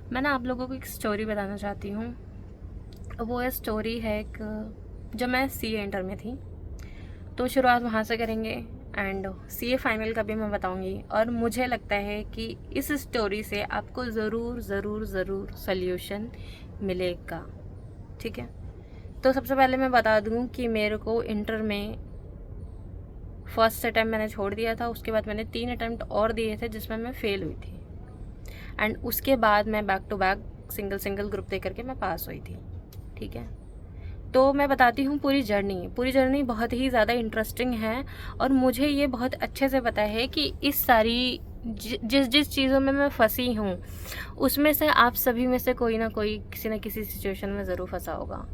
मैं ना आप लोगों को एक स्टोरी बताना चाहती हूँ। वो स्टोरी है एक, जब मैं सीए इंटर में थी, तो शुरुआत वहाँ से करेंगे एंड सीए फाइनल का भी मैं बताऊँगी। और मुझे लगता है कि इस स्टोरी से आपको ज़रूर ज़रूर ज़रूर सल्यूशन मिलेगा। ठीक है, तो सबसे पहले मैं बता दूँ कि मेरे को इंटर में फर्स्ट अटैम्प्ट मैंने छोड़ दिया था। उसके बाद मैंने 3 अटैम्प्ट और दिए थे जिसमें मैं फ़ेल हुई थी। एंड उसके बाद मैं back to back single single group दे करके मैं पास हुई थी। ठीक है, तो मैं बताती हूँ पूरी जर्नी बहुत ही ज़्यादा इंटरेस्टिंग है। और मुझे ये बहुत अच्छे से पता है कि इस सारी जिस जिस चीज़ों में मैं फंसी हूँ, उसमें से आप सभी में से कोई ना कोई किसी न किसी सिचुएशन में ज़रूर फंसा होगा,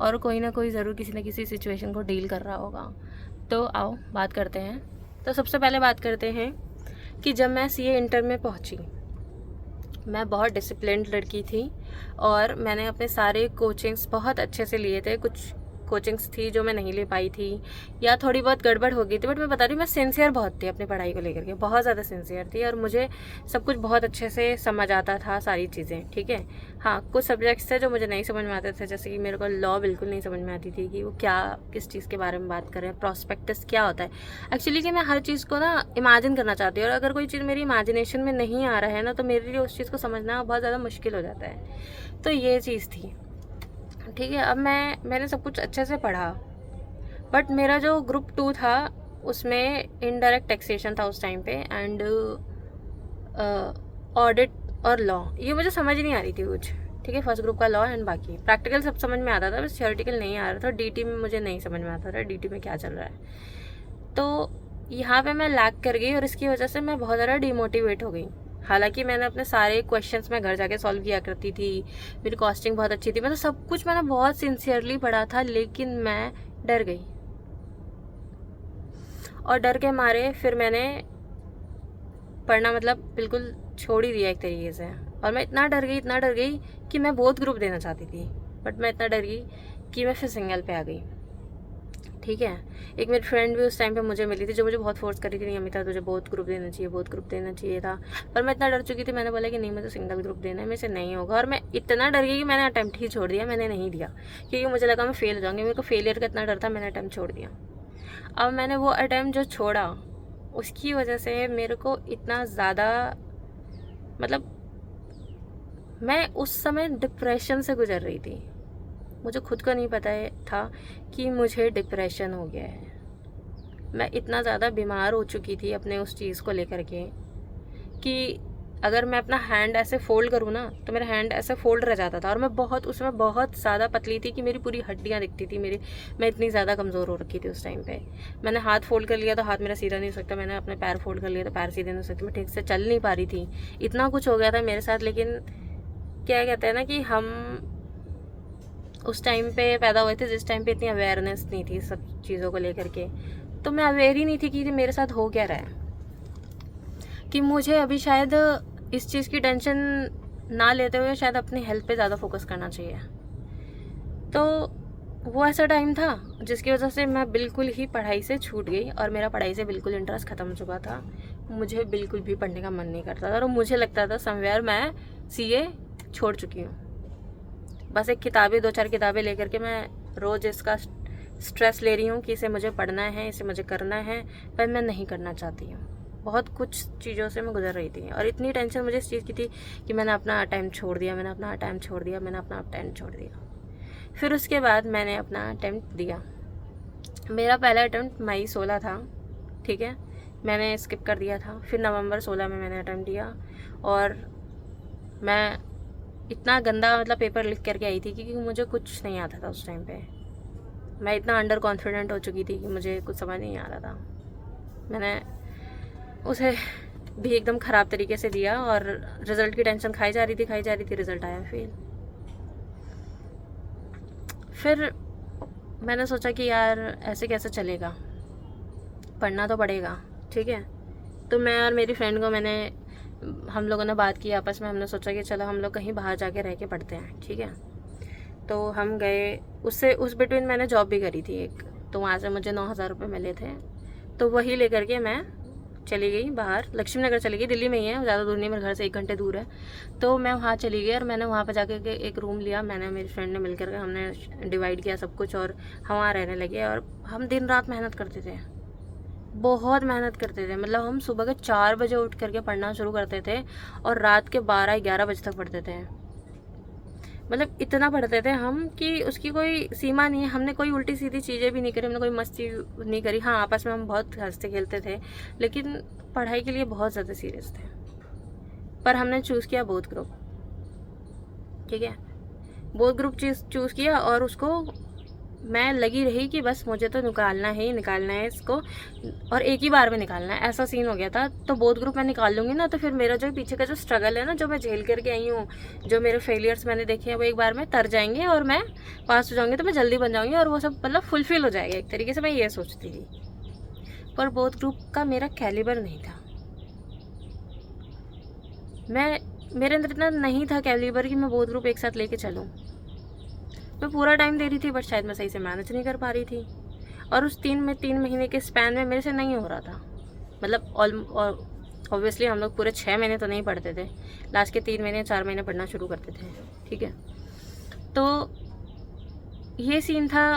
और कोई ना कोई ज़रूर किसी न किसी सिचुएशन को डील कर रहा होगा। तो आओ बात करते हैं। तो सबसे पहले बात करते हैं कि जब मैं सीए इंटर में पहुँची, मैं बहुत डिसिप्लिन्ड लड़की थी और मैंने अपने सारे कोचिंग्स बहुत अच्छे से लिए थे। कुछ कोचिंग्स थी जो मैं नहीं ले पाई थी या थोड़ी बहुत गड़बड़ हो गई थी, बट मैं बता रही हूँ मैं सिंसियर बहुत थी अपनी पढ़ाई को लेकर के, बहुत ज़्यादा सिंसियर थी और मुझे सब कुछ बहुत अच्छे से समझ आता था, सारी चीज़ें। ठीक है, हाँ कुछ सब्जेक्ट्स थे जो मुझे नहीं समझ में आते थे, जैसे कि मेरे को लॉ बिल्कुल नहीं समझ में आती थी कि वो क्या किस चीज़ के बारे में बात कर रहे हैं, प्रॉस्पेक्टस क्या होता है। एक्चुअली कि मैं हर चीज़ को ना इमेजिन करना चाहती हूँ, और अगर कोई चीज़ मेरी इमेजिनेशन में नहीं आ रहा है ना, तो मेरे लिए उस चीज़ को समझना बहुत ज़्यादा मुश्किल हो जाता है। तो ये चीज़ थी। ठीक है, अब मैंने सब कुछ अच्छे से पढ़ा, बट मेरा जो ग्रुप 2 था उसमें इनडायरेक्ट टैक्सेशन था उस टाइम पे, एंड ऑडिट और लॉ, ये मुझे समझ नहीं आ रही थी कुछ। ठीक है, फर्स्ट ग्रुप का लॉ एंड बाकी प्रैक्टिकल सब समझ में आता था, बस थियोरेटिकल नहीं आ रहा था। डीटी में मुझे नहीं समझ में आता था डीटी में क्या चल रहा है। तो यहाँ पे मैं लैग कर गई और इसकी वजह से मैं बहुत ज़्यादा डिमोटिवेट हो गई। हालांकि मैंने अपने सारे क्वेश्चंस मैं घर जाके सॉल्व किया करती थी, मेरी कॉस्टिंग बहुत अच्छी थी, मतलब सब कुछ मैंने बहुत सिंसियरली पढ़ा था, लेकिन मैं डर गई। और डर के मारे फिर मैंने पढ़ना मतलब बिल्कुल छोड़ ही दिया एक तरीके से। और मैं इतना डर गई कि मैं बोथ ग्रुप देना चाहती थी, बट मैं इतना डर गई कि मैं फिर सिंगल पे आ गई। ठीक है, एक मेरी फ्रेंड भी उस टाइम पे मुझे मिली थी जो मुझे बहुत फोर्स करी थी, नहीं अमिता तुझे बोथ ग्रुप देना चाहिए, बोथ ग्रुप देना चाहिए था। पर मैं इतना डर चुकी थी, मैंने बोला कि नहीं मुझे सिंगल ग्रुप देना है, मेरे से नहीं होगा। और मैं इतना डर गई कि मैंने अटैम्प्ट ही छोड़ दिया, मैंने नहीं दिया, क्योंकि मुझे लगा मैं फेल हो जाऊँगी। मेरे को फेलियर का इतना डर था, मैंने अटैम्प्ट छोड़ दिया। अब मैंने वो अटैम्प्ट जो छोड़ा, उसकी वजह से मेरे को इतना ज़्यादा, मतलब मैं उस समय डिप्रेशन से गुजर रही थी। मुझे खुद को नहीं पता था कि मुझे डिप्रेशन हो गया है। मैं इतना ज़्यादा बीमार हो चुकी थी अपने उस चीज़ को लेकर के कि अगर मैं अपना हैंड ऐसे फोल्ड करूँ ना, तो मेरा हैंड ऐसे फोल्ड रह जाता था। और मैं बहुत उसमें बहुत ज़्यादा पतली थी कि मेरी पूरी हड्डियाँ दिखती थी मेरी। मैं इतनी ज़्यादा कमज़ोर हो रखी थी उस टाइम पे। मैंने हाथ फोल्ड कर लिया तो हाथ मेरा सीधा नहीं हो सकता, मैंने अपने पैर फोल्ड कर लिया तो पैर सीधे नहीं हो सकते, मैं ठीक से चल नहीं पा रही थी। इतना कुछ हो गया था मेरे साथ। लेकिन क्या कहते हैं ना कि हम उस टाइम पे पैदा हुए थे जिस टाइम पे इतनी अवेयरनेस नहीं थी सब चीज़ों को लेकर के। तो मैं अवेयर ही नहीं थी कि मेरे साथ हो क्या रहा है, कि मुझे अभी शायद इस चीज़ की टेंशन ना लेते हुए शायद अपनी हेल्थ पे ज़्यादा फोकस करना चाहिए। तो वो ऐसा टाइम था जिसकी वजह से मैं बिल्कुल ही पढ़ाई से छूट गई और मेरा पढ़ाई से बिल्कुल इंटरेस्ट ख़त्म हो चुका था। मुझे बिल्कुल भी पढ़ने का मन नहीं करता था और मुझे लगता था समवेयर मैं सीए छोड़ चुकी हूँ। बस एक किताबें 2-4 किताबें लेकर के मैं रोज़ इसका स्ट्रेस ले रही हूँ कि इसे मुझे पढ़ना है, इसे मुझे करना है, पर मैं नहीं करना चाहती हूँ। बहुत कुछ चीज़ों से मैं गुजर रही थी और इतनी टेंशन मुझे इस चीज़ की थी कि मैंने अपना अटैम्प्ट छोड़ दिया, मैंने अपना अटैम्प्ट छोड़ दिया, मैंने अपना अटैम्प्ट छोड़ दिया। फिर उसके बाद मैंने अपना अटैम्प्ट दिया। मेरा पहला अटैम्प्ट मई 16 था। ठीक है, मैंने स्किप कर दिया था। फिर नवंबर 16 में मैंने अटैम्प्ट दिया और मैं इतना गंदा मतलब पेपर लिख करके आई थी क्योंकि मुझे कुछ नहीं आता था उस टाइम पे। मैं इतना अंडर कॉन्फिडेंट हो चुकी थी कि मुझे कुछ समझ नहीं आ रहा था। मैंने उसे भी एकदम ख़राब तरीके से दिया और रिज़ल्ट की टेंशन खाई जा रही थी, रिज़ल्ट आया फेल। फिर मैंने सोचा कि यार ऐसे कैसे चलेगा, पढ़ना तो पड़ेगा। ठीक है, तो मैं और मेरी फ्रेंड को हम लोगों ने बात की आपस में, हमने सोचा कि चलो हम लोग कहीं बाहर जाके रह के पढ़ते हैं। ठीक है, तो हम गए। उससे उस बिटवीन मैंने जॉब भी करी थी एक, तो वहाँ से मुझे 9,000 रुपये मिले थे। तो वही लेकर के मैं चली गई बाहर, लक्ष्मी नगर चली गई, दिल्ली में ही है, ज़्यादा दूर नहीं, मेरे घर से 1 घंटे दूर है। तो मैं वहाँ चली गई और मैंने वहाँ पर जाकर के एक रूम लिया, मैंने मेरी फ्रेंड ने मिलकर के हमने डिवाइड किया सब कुछ, और हम वहाँ रहने लगे। और हम दिन रात मेहनत करते थे, बहुत मेहनत करते थे। मतलब हम सुबह के 4 बजे उठ करके पढ़ना शुरू करते थे और रात के 12-11 बजे तक पढ़ते थे। मतलब इतना पढ़ते थे हम कि उसकी कोई सीमा नहीं है। हमने कोई उल्टी सीधी चीज़ें भी नहीं करी, हमने कोई मस्ती नहीं करी। हाँ, आपस में हम बहुत हंसते खेलते थे, लेकिन पढ़ाई के लिए बहुत ज़्यादा सीरियस थे। पर हमने चूज़ किया बोथ ग्रुप, ठीक है, बोथ ग्रुप चूज़ किया, और उसको मैं लगी रही कि बस मुझे तो निकालना है इसको, और एक ही बार में निकालना है, ऐसा सीन हो गया था। तो बोथ ग्रुप मैं निकाल लूँगी ना, तो फिर मेरा जो पीछे का जो स्ट्रगल है ना, जो मैं झेल करके आई हूँ, जो मेरे फेलियर्स मैंने देखे हैं, वो एक बार में तर जाएंगे और मैं पास हो जाऊँगी, तो मैं जल्दी बन जाऊँगी और वो सब मतलब फुलफिल हो जाएगा एक तरीके से, मैं ये सोचती थी। पर बोथ ग्रुप का मेरा कैलिबर नहीं था। मेरे अंदर इतना नहीं था कैलिबर कि मैं बोथ ग्रुप एक साथ लेके चलूँ। मैं पूरा टाइम दे रही थी, बट शायद मैं सही से मैनेज नहीं कर पा रही थी, और उस 3 महीने के स्पैन में मेरे से नहीं हो रहा था। मतलब ऑब्वियसली हम लोग पूरे 6 महीने तो नहीं पढ़ते थे, लास्ट के 3 महीने 4 महीने पढ़ना शुरू करते थे, ठीक है। तो ये सीन था,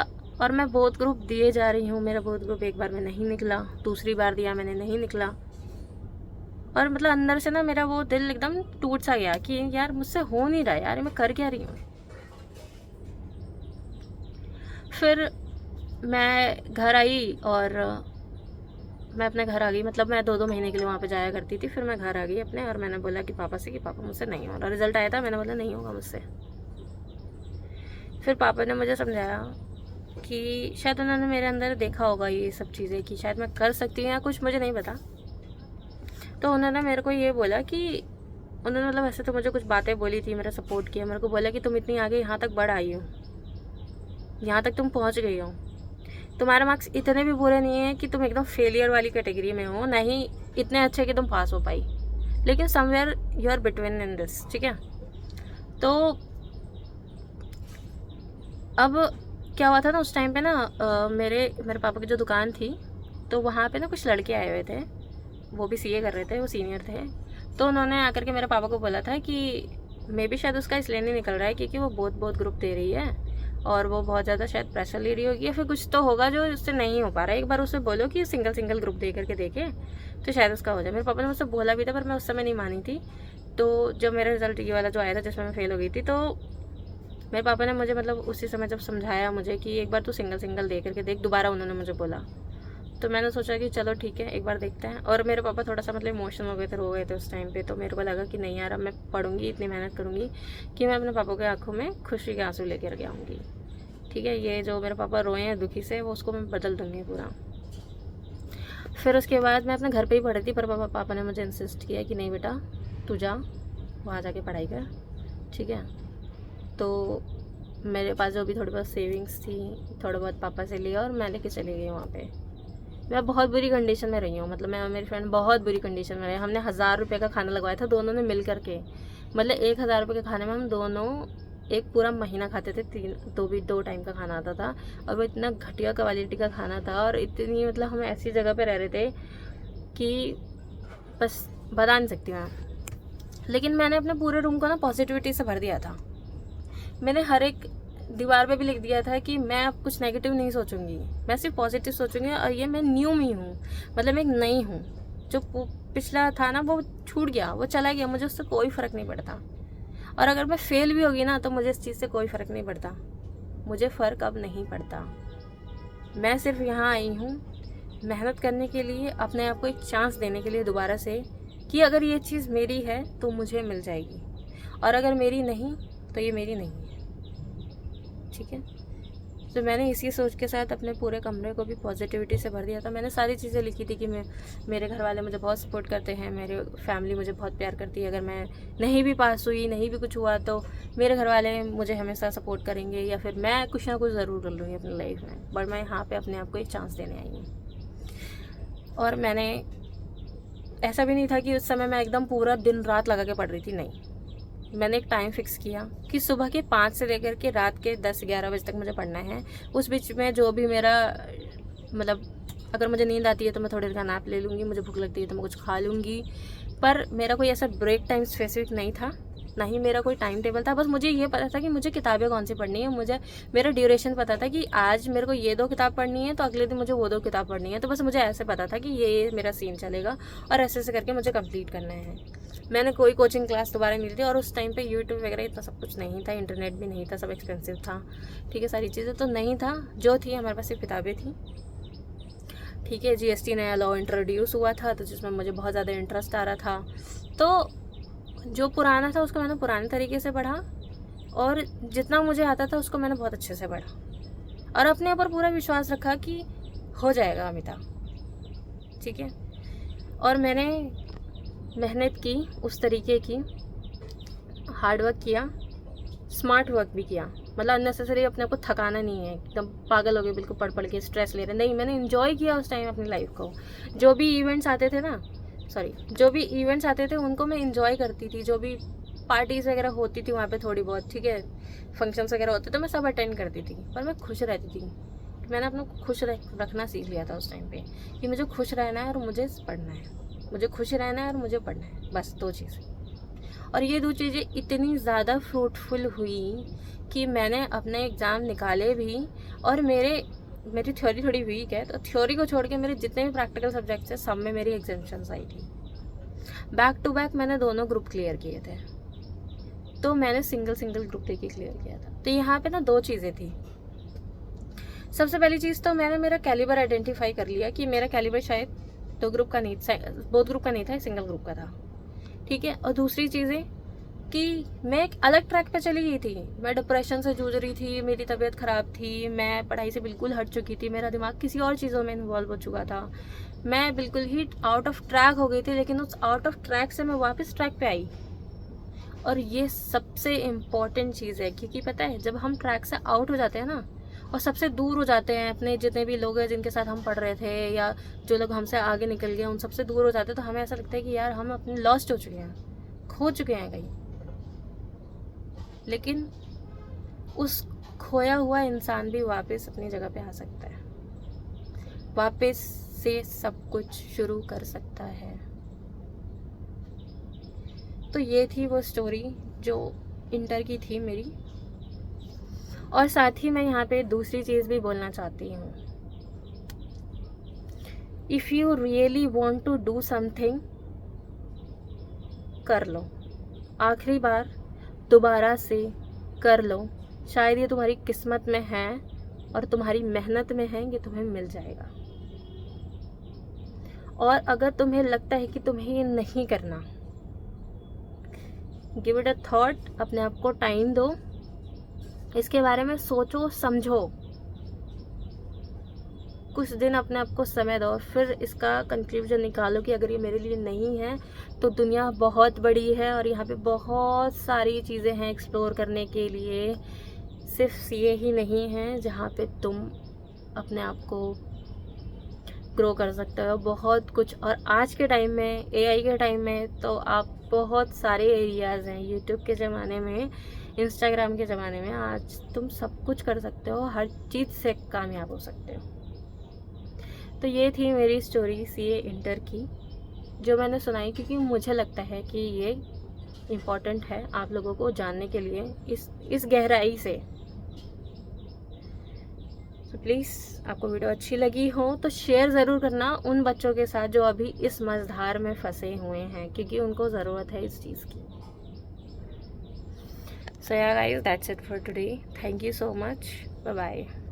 और मैं बोथ ग्रुप दिए जा रही हूँ। मेरा बोथ ग्रुप एक बार में नहीं निकला, दूसरी बार दिया मैंने, नहीं निकला, और मतलब अंदर से ना मेरा वो दिल एकदम टूट सा गया कि यार मुझसे हो नहीं रहा, यार मैं कर क्या रही हूँ। फिर मैं घर आई और मैं अपने घर आ गई। मतलब मैं 2-2 महीने के लिए वहाँ पे जाया करती थी। फिर मैं घर आ गई अपने, और मैंने बोला कि पापा से कि पापा मुझसे नहीं हो रहा। रिजल्ट आया था, मैंने बोला नहीं होगा मुझसे। फिर पापा ने मुझे समझाया कि शायद उन्होंने मेरे अंदर देखा होगा ये सब चीज़ें कि शायद मैं कर सकती हूँ या कुछ, मुझे नहीं पता। तो उन्होंने मेरे को ये बोला कि उन्होंने मतलब ऐसे तो मुझे कुछ बातें बोली थी, मेरा सपोर्ट किया, मेरे को बोला कि तुम इतनी आगे यहाँ तक बढ़ आई हो, यहाँ तक तुम पहुँच गई हो, तुम्हारे मार्क्स इतने भी बुरे नहीं हैं कि तुम एकदम फेलियर वाली कैटेगरी में हो, ना ही इतने अच्छे कि तुम पास हो पाई, लेकिन somewhere you are between in this, ठीक है। तो अब क्या हुआ था ना, उस टाइम पे ना मेरे पापा की जो दुकान थी, तो वहाँ पे ना कुछ लड़के आए हुए थे, वो भी सीए कर रहे थे, वो सीनियर थे। तो उन्होंने आकर के मेरे पापा को बोला था कि मे बी शायद उसका इसलिए नहीं निकल रहा है क्योंकि वो बहुत ग्रुप दे रही है, और वो बहुत ज़्यादा शायद प्रेशर ले रही होगी, या फिर कुछ तो होगा जो उससे नहीं हो पा रहा है। एक बार उसे बोलो कि सिंगल ग्रुप दे करके देखे तो शायद उसका हो जाए। मेरे पापा ने मुझसे बोला भी था, पर मैं उस समय नहीं मानी थी। तो जब मेरा रिजल्ट ये वाला जो आया था जिसमें मैं फेल हो गई थी, तो मेरे पापा ने मुझे मतलब उसी समय जब समझाया मुझे कि एक बार तू सिंगल दे करके देख, दोबारा उन्होंने मुझे बोला, तो मैंने सोचा कि चलो ठीक है, एक बार देखते हैं। और मेरे पापा थोड़ा सा मतलब इमोशनल हो गए थे, रो गए थे उस टाइम पे। तो मेरे को लगा कि नहीं यार, अब मैं पढ़ूंगी, इतनी मेहनत करूंगी कि मैं अपने पापा के आंखों में खुशी के आंसू लेकर के आऊँगी, ठीक है। ये जो मेरे पापा रोए हैं दुखी से, वो उसको मैं बदल दूँगी पूरा। फिर उसके बाद मैं अपने घर पे ही पढ़ी थी, पर पापा ने मुझे इंसिस्ट किया कि नहीं बेटा, तू जा वहाँ जाके पढ़ाई कर, ठीक है। तो मेरे पास जो भी थोड़ी बहुत सेविंग्स थी, थोड़ा बहुत पापा से लिया और मैं लेके चली गई वहाँ पे। मैं बहुत बुरी कंडीशन में रही हूँ, मतलब मैं और मेरी फ्रेंड बहुत बुरी कंडीशन में रही। हमने 1000 रुपये का खाना लगवाया था दोनों ने मिल करके। मतलब 1000 रुपये के खाने में हम दोनों एक पूरा महीना खाते थे। 2 टाइम का खाना आता था, और वो इतना घटिया क्वालिटी का खाना था, और इतनी मतलब हम ऐसी जगह पे रह रहे थे कि बस बता नहीं सकती मैं। लेकिन मैंने अपने पूरे रूम को ना पॉजिटिविटी से भर दिया था। मैंने हर एक दीवार पे भी लिख दिया था कि मैं अब कुछ नेगेटिव नहीं सोचूंगी, मैं सिर्फ पॉजिटिव सोचूंगी, और ये मैं न्यू में हूँ, मतलब मैं एक नई हूँ। जो पिछला था ना वो छूट गया, वो चला गया, मुझे उससे कोई फ़र्क नहीं पड़ता। और अगर मैं फेल भी होगी ना तो मुझे इस चीज़ से कोई फ़र्क नहीं पड़ता, मुझे फ़र्क अब नहीं पड़ता। मैं सिर्फ यहाँ आई हूँ मेहनत करने के लिए, अपने आप को एक चांस देने के लिए दोबारा से, कि अगर ये चीज़ मेरी है तो मुझे मिल जाएगी, और अगर मेरी नहीं तो ये मेरी नहीं है, ठीक है। तो मैंने इसी सोच के साथ अपने पूरे कमरे को भी पॉजिटिविटी से भर दिया था। मैंने सारी चीज़ें लिखी थी कि मेरे घर वाले मुझे बहुत सपोर्ट करते हैं, मेरे फैमिली मुझे बहुत प्यार करती है, अगर मैं नहीं भी पास हुई, नहीं भी कुछ हुआ, तो मेरे घर वाले मुझे हमेशा सपोर्ट करेंगे, या फिर मैं कुछ ना कुछ ज़रूर कर लूँगी अपनी लाइफ में। बट मैं यहाँ पर अपने आप को एक चांस देने आई हूँ। और मैंने ऐसा भी नहीं था कि उस समय मैं एकदम पूरा दिन रात लगा के पढ़ रही थी, नहीं। मैंने एक टाइम फिक्स किया कि सुबह के 5 से लेकर के रात के 10-11 बजे तक मुझे पढ़ना है। उस बीच में जो भी मेरा मतलब अगर मुझे नींद आती है तो मैं थोड़ी देर का नैप ले लूँगी, मुझे भूख लगती है तो मैं कुछ खा लूँगी। पर मेरा कोई ऐसा ब्रेक टाइम स्पेसिफिक नहीं था, ना ही मेरा कोई टाइम टेबल था। बस मुझे ये पता था कि मुझे किताबें कौन सी पढ़नी है, मुझे मेरा ड्यूरेशन पता था कि आज मेरे को ये 2 किताब पढ़नी है तो अगले दिन मुझे वो 2 किताब पढ़नी है। तो बस मुझे ऐसे पता था कि ये मेरा सीन चलेगा और ऐसे ऐसे करके मुझे कंप्लीट करना है। मैंने कोई कोचिंग क्लास दोबारा नहीं ली थी, और उस टाइम पे यूट्यूब वगैरह इतना सब कुछ नहीं था, इंटरनेट भी नहीं था, सब एक्सपेंसिव था, ठीक है, सारी चीज़ें तो नहीं था। जो थी हमारे पास सिर्फ किताबें थी, ठीक है। जीएसटी नया लॉ इंट्रोड्यूस हुआ था तो जिसमें मुझे बहुत ज़्यादा इंटरेस्ट आ रहा था, तो जो पुराना था उसको मैंने पुराने तरीके से पढ़ा, और जितना मुझे आता था उसको मैंने बहुत अच्छे से पढ़ा, और अपने ऊपर पूरा विश्वास रखा कि हो जाएगा अमिता, ठीक है। और मैंने मेहनत की, उस तरीके की, हार्ड वर्क किया, स्मार्ट वर्क भी किया। मतलब अननेसेसरी अपने को थकाना नहीं है, एकदम पागल हो गए बिल्कुल पढ़ पढ़ के स्ट्रेस ले रहे, नहीं, मैंने इन्जॉय किया उस टाइम अपनी लाइफ को। जो भी इवेंट्स आते थे उनको मैं इन्जॉय करती थी। जो भी पार्टीज़ वगैरह होती थी वहाँ पे थोड़ी बहुत, ठीक है, फंक्शंस वगैरह होते तो मैं सब अटेंड करती थी, पर मैं खुश रहती थी। मैंने अपने को खुश रखना सीख लिया था उस टाइम पे, कि मुझे खुश रहना है और मुझे पढ़ना है, मुझे खुश रहना है और मुझे पढ़ना है, बस 2 चीज़ें। और ये 2 चीज़ें इतनी ज़्यादा फ्रूटफुल हुई कि मैंने अपने एग्ज़ाम निकाले भी, और मेरी थ्योरी थोड़ी वीक है, तो थ्योरी को छोड़ के मेरे जितने भी प्रैक्टिकल सब्जेक्ट्स हैं सब में मेरी एग्जामिशंस आई थी। बैक टू बैक मैंने दोनों ग्रुप क्लियर किए थे, तो मैंने सिंगल ग्रुप देके क्लियर किया था। तो यहाँ पे ना 2 चीज़ें थी। सबसे पहली चीज़ तो मैंने मेरा कैलिबर आइडेंटिफाई कर लिया कि मेरा कैलिबर शायद 2 ग्रुप का नहीं, बोथ ग्रुप का नहीं था, सिंगल ग्रुप का था, ठीक है। और दूसरी चीज़ें कि मैं एक अलग ट्रैक पे चली गई थी, मैं डिप्रेशन से जूझ रही थी, मेरी तबीयत ख़राब थी, मैं पढ़ाई से बिल्कुल हट चुकी थी, मेरा दिमाग किसी और चीज़ों में इन्वॉल्व हो चुका था, मैं बिल्कुल ही आउट ऑफ ट्रैक हो गई थी। लेकिन उस आउट ऑफ ट्रैक से मैं वापस ट्रैक पे आई, और ये सबसे इम्पॉर्टेंट चीज़ है, क्योंकि पता है जब हम ट्रैक से आउट हो जाते हैं ना, और सबसे दूर हो जाते हैं अपने जितने भी लोग हैं जिनके साथ हम पढ़ रहे थे, या जो लोग हमसे आगे निकल गए, उन सबसे दूर हो जाते हैं, तो हमें ऐसा लगता है कि यार हम अपने लॉस्ट हो चुके हैं, खो चुके हैं कहीं। लेकिन उस खोया हुआ इंसान भी वापस अपनी जगह पे आ सकता है, वापस से सब कुछ शुरू कर सकता है। तो ये थी वो स्टोरी जो इंटर की थी मेरी। और साथ ही मैं यहाँ पे दूसरी चीज़ भी बोलना चाहती हूँ, if you really want to do something, कर लो, आखिरी बार दोबारा से कर लो। शायद ये तुम्हारी किस्मत में है और तुम्हारी मेहनत में है, ये तुम्हें मिल जाएगा। और अगर तुम्हें लगता है कि तुम्हें ये नहीं करना, गिव इट अ थॉट, अपने आप को टाइम दो, इसके बारे में सोचो समझो, कुछ दिन अपने आप को समय दो, फिर इसका कंक्लूजन निकालो कि अगर ये मेरे लिए नहीं है तो दुनिया बहुत बड़ी है और यहाँ पे बहुत सारी चीज़ें हैं एक्सप्लोर करने के लिए, सिर्फ ये ही नहीं है जहाँ पे तुम अपने आप को ग्रो कर सकते हो, बहुत कुछ। और आज के टाइम में, एआई के टाइम में, तो आप बहुत सारे एरियाज़ हैं, यूट्यूब के ज़माने में, इंस्टाग्राम के ज़माने में, आज तुम सब कुछ कर सकते हो, हर चीज़ से कामयाब हो सकते हो। तो ये थी मेरी स्टोरी सीए इंटर की, जो मैंने सुनाई क्योंकि मुझे लगता है कि ये इम्पॉर्टेंट है आप लोगों को जानने के लिए, इस गहराई से। तो प्लीज़, आपको वीडियो अच्छी लगी हो तो शेयर ज़रूर करना उन बच्चों के साथ जो अभी इस मझधार में फंसे हुए हैं, क्योंकि उनको ज़रूरत है इस चीज़ की। So yeah guys, that's it for today. Thank you so much. Bye bye.